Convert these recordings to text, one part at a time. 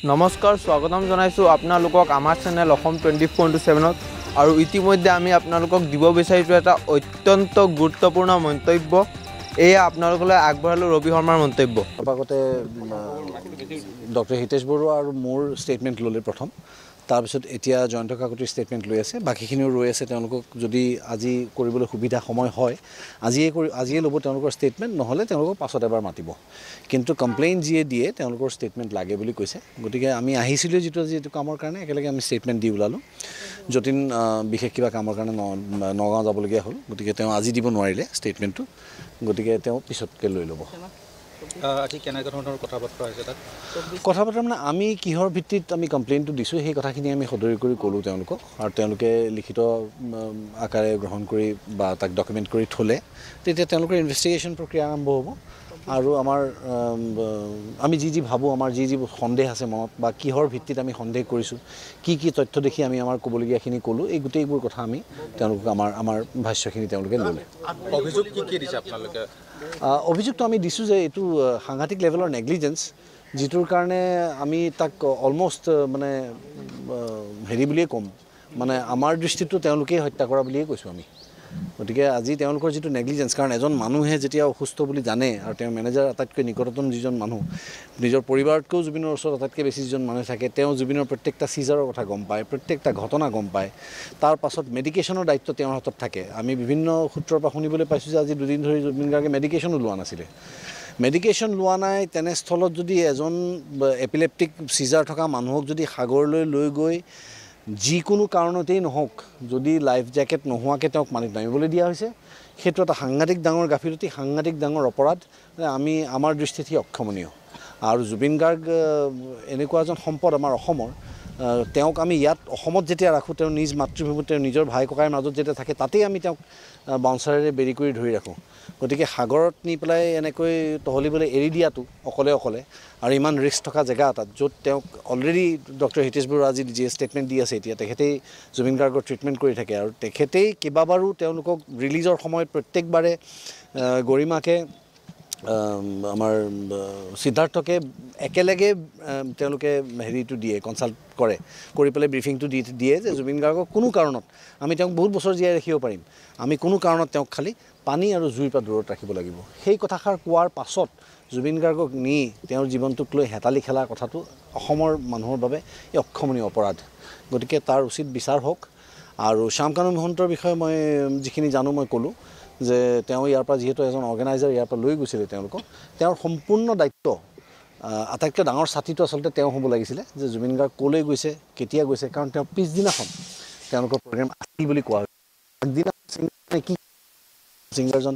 নমস্কাৰ স্বাগতম জনাইছোঁ আপোনালোকক আমাৰ চেনেল অসম 24/7ত আৰু ইতিমধ্যে আমি আপোনালোকক দিব বিচাৰিছোঁ এটা অত্যন্ত গুৰুত্বপূৰ্ণ মন্তব্য এয়া আপোনালোকলৈ আগবঢ়ালোঁ ৰবি শৰ্মাৰ মন্তব্য আগতে ডক্টৰ হিতেশ বৰুৱা আৰু মোৰ ষ্টেটমেণ্ট ল'লে প্ৰথম তাৰপিছত এতিয়া জয়ন্ত কাকতিৰ ষ্টেটমেণ্ট লৈ আছে বাকীখিনিও ৰৈ আছে তেওঁলোকক যদি আজি কৰিবলৈ সুবিধা সময় হয় আজিয়ে ল'ব তেওঁলোকৰ ষ্টেটমেণ্ট নহ'লে তেওঁলোকক পাছত এবাৰ মাতিব কিন্তু কমপ্লেইন যিয়ে দিয়ে তেওঁলোকৰ ষ্টেটমেণ্ট লাগে বুলি কৈছে গতিকে আমি আহিছিলোঁ যিটো কামৰ কাৰণে একেলগে আমি ষ্টেটমেণ্ট দি ওলালোঁ যতীন বিশেষ কিবা কামৰ কাৰণে নগাঁও যাবলগীয়া হ'ল গতিকে তেওঁ আজি দিব নোৱাৰিলে ষ্টেটমেণ্টটো গতিকে তেওঁ পিছতকৈ লৈ ল'ব আজি কেনেকুৱা ধৰণৰ কথা বতৰা হৈছে তাত কথা বতৰা মানে আমি কিহৰ ভিত্তিত আমি কমপ্লেইনটো দিছোঁ সেই কথাখিনি আমি সদৰি কৰি ক'লোঁ তেওঁলোকক আৰু তেওঁলোকে লিখিত আকাৰে গ্ৰহণ কৰি বা তাক ডকুমেণ্ট কৰি থ'লে তেতিয়া তেওঁলোকৰ ইনভেষ্টিগেশ্যন প্ৰক্ৰিয়া আৰম্ভ হ'ব আৰু আমি যি ভাবোঁ আমাৰ যি সন্দেহ আছে মনত বা কিহৰ ভিত্তিত আমি সন্দেহ কৰিছোঁ কি তথ্য দেখি আমি আমাৰ ক'বলগীয়াখিনি ক'লোঁ এই গোটেইবোৰ কথা আমি তেওঁলোকক আমাৰ ভাষ্যখিনি তেওঁলোকে ল'লে অভিযোগ কি দিছে আপোনালোকে অভিযোগটো আমি দিছোঁ যে এইটো সাংঘাতিক লেভেলৰ নেগলিজেঞ্চ যিটোৰ কাৰণে আমি তাক অলমষ্ট মানে হেৰি বুলিয়ে ক'ম মানে আমাৰ দৃষ্টিতো তেওঁলোকেই হত্যা কৰা বুলিয়ে কৈছোঁ আমি গতিকে আজি তেওঁলোকৰ যিটো নেগলিজেঞ্চ কাৰণ এজন মানুহে যেতিয়া অসুস্থ বুলি জানে আৰু তেওঁ মেনেজাৰ আটাইতকৈ নিকটতম যিজন মানুহ নিজৰ পৰিবাৰতকৈও জুবিনৰ ওচৰত আটাইতকৈ বেছি যিজন মানুহ থাকে তেওঁ জুবিনৰ প্ৰত্যেকটা চিজাৰৰ কথা গম পায় প্ৰত্যেকটা ঘটনা গম পায় তাৰ পাছত মেডিকেশ্যনৰ দায়িত্ব তেওঁৰ হাতত থাকে আমি বিভিন্ন সূত্ৰৰ পৰা শুনিবলৈ পাইছোঁ যে আজি দুদিন ধৰি জুবিন গাৰ্গে মেডিকেশ্যনো লোৱা নাছিলে মেডিকেশ্যন লোৱা নাই তেনেস্থলত যদি এজন এপিলেপ্টিক চিজাৰ থকা মানুহক যদি সাগৰলৈ লৈ গৈ যিকোনো কাৰণতেই নহওক যদি লাইফ জেকেট নোহোৱাকৈ তেওঁক পানীত নামিবলৈ দিয়া হৈছে সেইটো এটা সাংঘাতিক ডাঙৰ গাফিলতি সাংঘাতিক ডাঙৰ অপৰাধ আমাৰ দৃষ্টিত সি অক্ষমনীয় আৰু জুবিন গাৰ্গ এনেকুৱা এজন সম্পদ আমাৰ অসমৰ তেওঁক আমি ইয়াত অসমত যেতিয়া ৰাখোঁ তেওঁ নিজ মাতৃভূমিত তেওঁ নিজৰ ভাই ককাইৰ মাজত যেতিয়া থাকে তাতেই আমি তেওঁক বাউন্সাৰেৰে বেৰি কৰি ধৰি ৰাখোঁ গতিকে সাগৰত নি পেলাই এনেকৈ তহলিবলৈ এৰি দিয়াটো অকলে আৰু ইমান ৰিস্ক থকা জেগা এটাত য'ত তেওঁক অলৰেডি ডক্টৰ হিতেশ বৰুৱা আজি যিয়ে ষ্টেটমেণ্ট দি আছে এতিয়া তেখেতেই জুবিন গাৰ্গৰ ট্ৰিটমেণ্ট কৰি থাকে আৰু তেখেতেই কেইবাবাৰো তেওঁলোকক ৰিলিজৰ সময়ত প্ৰত্যেকবাৰে গৰিমাকে আমাৰ সিদ্ধাৰ্থকে একেলগে তেওঁলোকে হেৰিটো দিয়ে কনচাল্ট কৰি পেলাই ব্ৰিফিংটো দিয়ে যে জুবিন গাৰ্গক কোনো কাৰণত আমি তেওঁক বহুত বছৰ জীয়াই ৰাখিব পাৰিম আমি কোনো কাৰণত তেওঁক খালি পানী আৰু জুইৰ পৰা দূৰত ৰাখিব লাগিব সেই কথাষাৰ কোৱাৰ পাছত জুবিন গাৰ্গক নি তেওঁৰ জীৱনটোক লৈ হেতালি খেলাৰ কথাটো অসমৰ মানুহৰ বাবে এই অক্ষমনীয় অপৰাধ গতিকে তাৰ উচিত বিচাৰ হওক আৰু শ্যামকানু মহন্তৰ বিষয়ে মই যিখিনি জানো মই ক'লোঁ যে তেওঁ ইয়াৰ পৰা যিহেতু এজন অৰ্গেনাইজাৰ ইয়াৰ পৰা লৈ গৈছিলে তেওঁলোকক তেওঁৰ সম্পূৰ্ণ দায়িত্ব আটাইতকৈ ডাঙৰ ছাতিটো আচলতে তেওঁ হ'ব লাগিছিলে যে জুবিন গাৰ্গ ক'লৈ গৈছে কেতিয়া গৈছে কাৰণ তেওঁ পিছদিনাখন তেওঁলোকৰ প্ৰগ্ৰেম আছিল বুলি কোৱা আগদিনা কি ছিংগাৰজন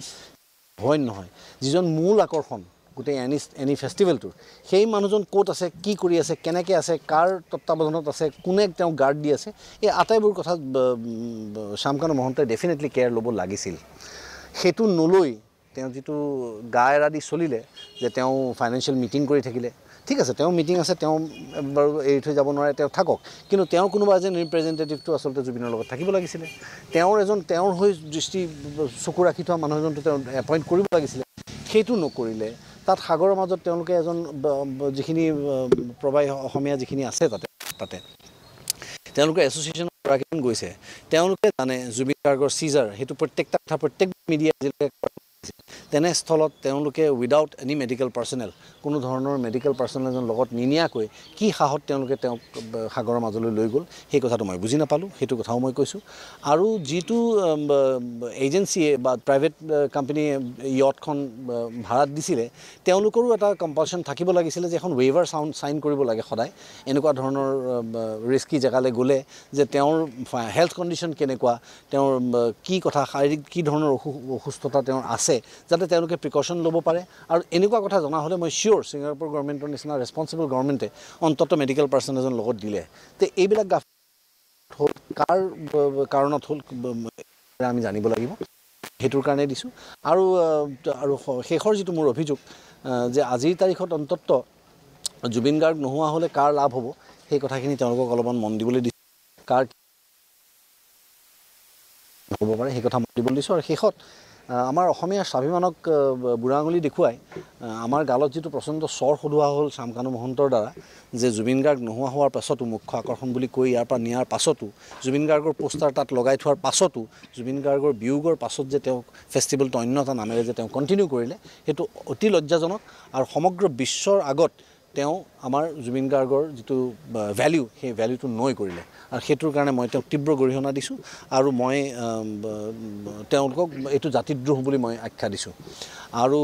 হয় নহয় যিজন মূল আকৰ্ষণ গোটেই এনি ফেষ্টিভেলটোৰ সেই মানুহজন ক'ত আছে কি কৰি আছে কেনেকৈ আছে কাৰ তত্ত্বাৱধানত আছে কোনে তেওঁক গাৰ্ড দি আছে এই আটাইবোৰ কথা শ্যামকানু মহন্তই ডেফিনেটলি কেয়াৰ ল'ব লাগিছিল সেইটো নলৈ তেওঁ যিটো গা এৰা দি চলিলে যে তেওঁ ফাইনেন্সিয়েল মিটিং কৰি থাকিলে ঠিক আছে তেওঁ মিটিং আছে তেওঁ বাৰু এৰি থৈ যাব নোৱাৰে তেওঁ থাকক কিন্তু তেওঁ কোনোবা এজন ৰিপ্ৰেজেণ্টেটিভটো আচলতে জুবিনৰ লগত থাকিব লাগিছিলে তেওঁৰ হৈ চকু ৰাখি থোৱা মানুহ এজনটো তেওঁ এপইণ্ট কৰিব লাগিছিলে সেইটো নকৰিলে তাত সাগৰৰ মাজত তেওঁলোকে এজন যিখিনি প্ৰবাহী অসমীয়া যিখিনি আছে তাতে তেওঁলোকে এছ'চিয়েশ্যনৰ গৰাকীজন গৈছে তেওঁলোকে জানে জুবিন গাৰ্গৰ চিজাৰ সেইটো প্ৰত্যেকটা কথা প্ৰত্যেক মিডিয়া তেনেস্থলত তেওঁলোকে উইদাউট এনি মেডিকেল পাৰ্চনেল কোনো ধৰণৰ মেডিকেল পাৰ্চনেল এজন লগত নিনিয়াকৈ কি সাহত তেওঁলোকে তেওঁক সাগৰৰ মাজলৈ লৈ গ'ল সেই কথাটো মই বুজি নাপালোঁ সেইটো কথাও মই কৈছোঁ আৰু যিটো এজেঞ্চিয়ে বা প্ৰাইভেট কোম্পানীয়ে য়টখন ভাড়াত দিছিলে তেওঁলোকৰো এটা কম্পালশ্যন থাকিব লাগিছিলে যে এখন ৱেইভাৰ চাইন কৰিব লাগে সদায় এনেকুৱা ধৰণৰ ৰিস্কি জেগালৈ গ'লে যে তেওঁৰ হেল্থ কণ্ডিশ্যন কেনেকুৱা তেওঁৰ কি কথা শাৰীৰিক কি ধৰণৰ অসুস্থতা তেওঁৰ আছে যাতে তেওঁলোকে প্ৰিকশ্যন ল'ব পাৰে আৰু এনেকুৱা কথা জনা হ'লে মই চিয়'ৰ ছিংগাপুৰ গভৰ্ণমেণ্টৰ নিচিনা ৰেছপনচিবল গভৰ্ণমেণ্টে অন্ততঃ মেডিকেল পাৰ্চন এজন লগত দিলে তে এইবিলাক হ'ল কাৰ কাৰণত হ'ল আমি জানিব লাগিব সেইটোৰ কাৰণে দিছোঁ আৰু শেষৰ যিটো মোৰ অভিযোগ যে আজিৰ তাৰিখত অন্ততঃ জুবিন গাৰ্গ নোহোৱা হ'লে কাৰ লাভ হ'ব সেই কথাখিনি তেওঁলোকক অলপমান মন দিবলৈ দিছোঁ কাৰ হ'ব পাৰে সেই কথা মন দিবলৈ দিছোঁ আৰু শেষত আমাৰ অসমীয়া স্বাভিমানক বুঢ়া আঙুলি দেখুৱাই আমাৰ গালত যিটো প্ৰচণ্ড স্বৰ সদোৱা হ'ল শ্যামকানু মহন্তৰ দ্বাৰা যে জুবিন গাৰ্গ নোহোৱা হোৱাৰ পাছতো মুখ্য আকৰ্ষণ বুলি কৈ ইয়াৰ পৰা নিয়াৰ পাছতো জুবিন গাৰ্গৰ পোষ্টাৰ তাত লগাই থোৱাৰ পাছতো জুবিন গাৰ্গৰ বিয়োগৰ পাছত যে তেওঁ ফেষ্টিভেলটো অন্য এটা নামেৰে যে তেওঁ কণ্টিনিউ কৰিলে সেইটো অতি লজ্জাজনক আৰু সমগ্ৰ বিশ্বৰ আগত তেওঁ আমাৰ জুবিন গাৰ্গৰ যিটো ভেলিউ সেই ভেলিউটো নৈ কৰিলে আৰু সেইটোৰ কাৰণে মই তেওঁক তীব্ৰ গৰিহণা দিছোঁ আৰু মই তেওঁলোকক এইটো জাতিদ্ৰোহ বুলি মই আখ্যা দিছোঁ আৰু